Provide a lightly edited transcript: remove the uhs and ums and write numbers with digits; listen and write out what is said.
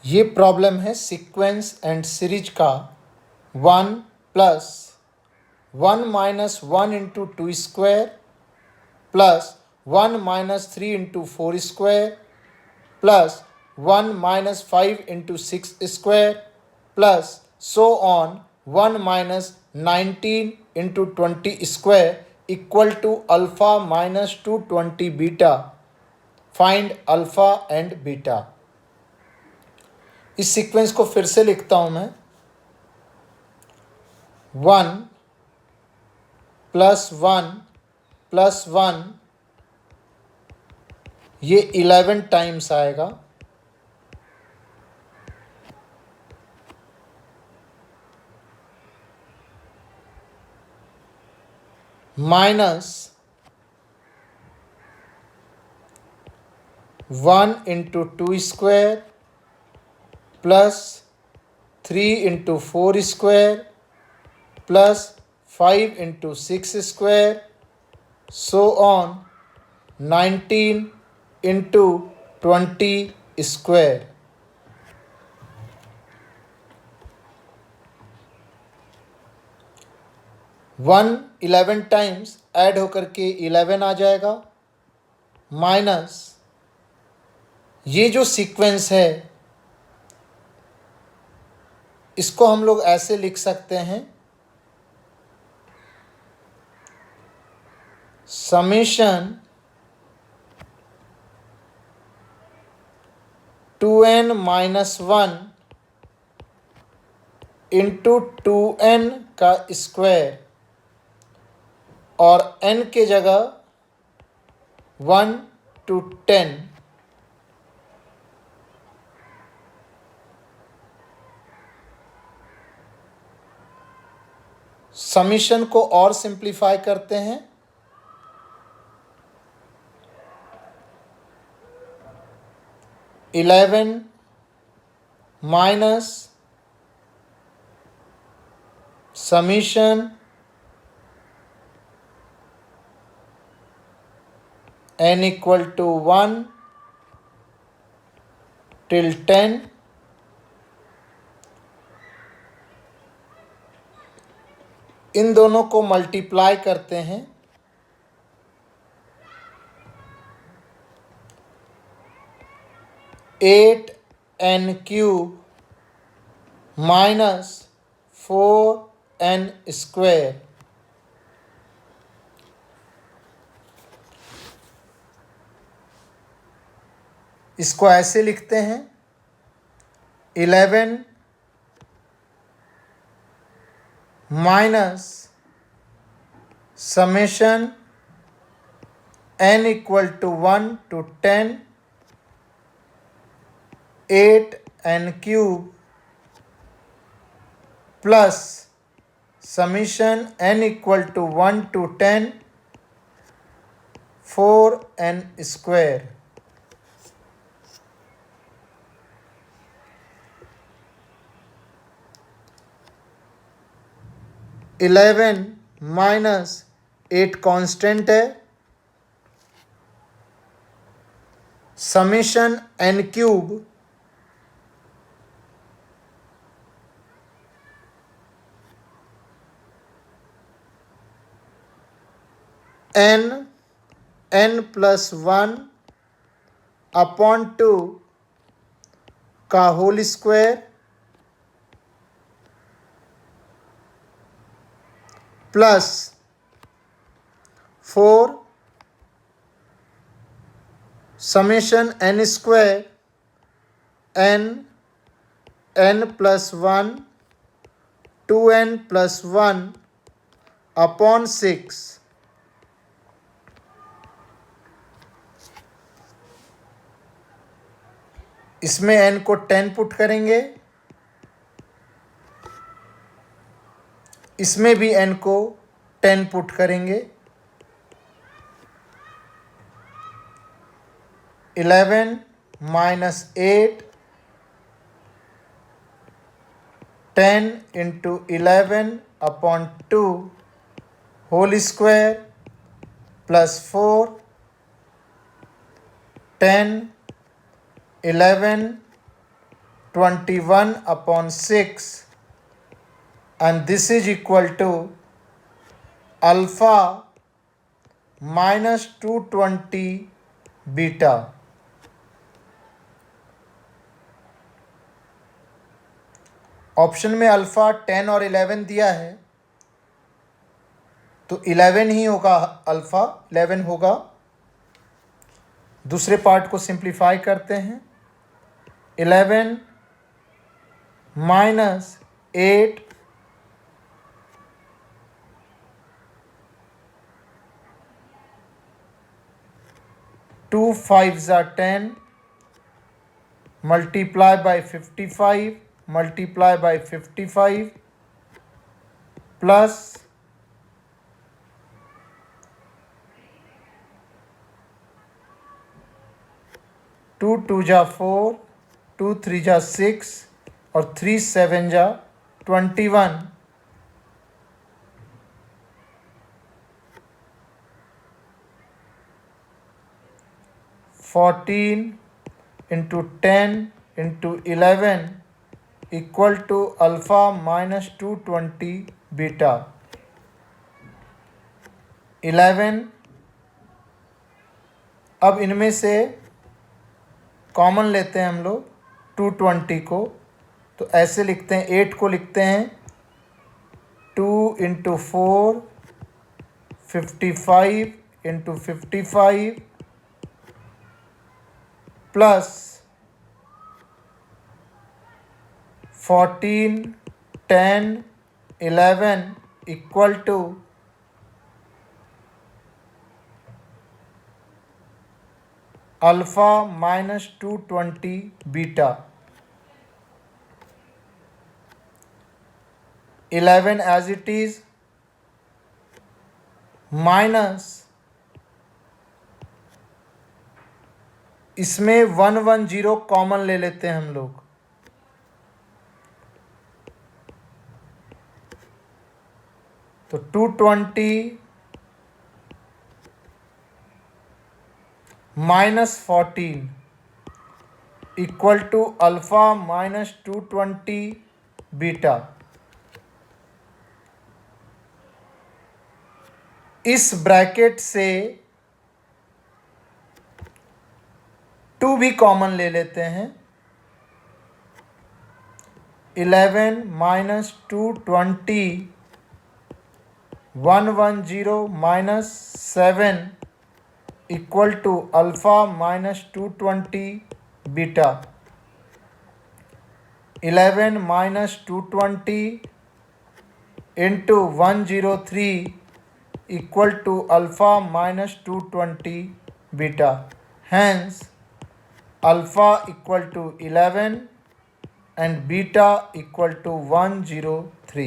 ये प्रॉब्लम है sequence and series का 1 plus 1 minus 1 into 2 square plus 1 minus 3 into 4 square plus 1 minus 5 into 6 square plus so on 1 minus 19 into 20 square equal to alpha minus 220 beta. Find alpha and beta. इस sequence को फिर से लिखता हूं मैं। 1 plus 1 plus 1 ये 11 times आएगा। Minus 1 into 2 square plus 3 into 4 square plus 5 into 6 square so on 19 into 20 square. One 11 times add होकर के 11 आ जाएगा। माइनस ये जो सीक्वेंस है इसको हम लोग ऐसे लिख सकते हैं, summation 2n minus 1 into 2n का स्क्वायर और n के जगह 1 to 10। समीशन को और सिंप्लीफाई करते हैं। Eleven minus summation n equal to 1 till 10। इन दोनों को मल्टीप्लाई करते हैं। 8n cube minus 4n square. इसको ऐसे लिखते हैं, 11 minus summation n equal to 1 to 10 8n cube plus summation n equal to 1 to 10 4n square. Eleven minus 8 constant है, summation n cube n plus 1 upon 2 का whole square plus 4 summation n square n plus 1 2n plus 1 upon 6। इसमें n को 10 put करेंगे, इसमें भी n को 10 put करेंगे। 11 minus 8 10 into 11 upon 2 whole square plus 4 10 11 21/6, and this is equal to alpha minus 220 beta. Option में alpha 10 और 11 दिया है, तो 11 ही होगा, अल्फ़ा 11 होगा। दूसरे पार्ट को सिंप्लीफाई करते हैं। 11 minus 8 2 5s are 10 multiply by 55 multiply by 55 plus 2 2 जा 4, 2 3 जा 6 और 3 7 जा 21। 14 into 10 into 11 equal to alpha minus 220 beta. 11, अब इनमें से कॉमन लेते हैं हम लोग 220 को, तो ऐसे लिखते हैं, 8 को लिखते हैं 2 into 4 55 into 55 plus 14 10 11 equal to alpha minus 220 beta. 11 as it is minus, इसमें 110 कॉमन ले लेते हैं हम लोग, तो 220 minus 14 equal to alpha minus 220 beta. इस ब्रैकेट से 2 भी कॉमन ले लेते हैं। 11 minus 220 110 minus 7 equal to alpha minus 220 beta. 11 minus 220 into 103 equal to alpha minus 220 beta. Hence, alpha equal to 11 and beta equal to 103.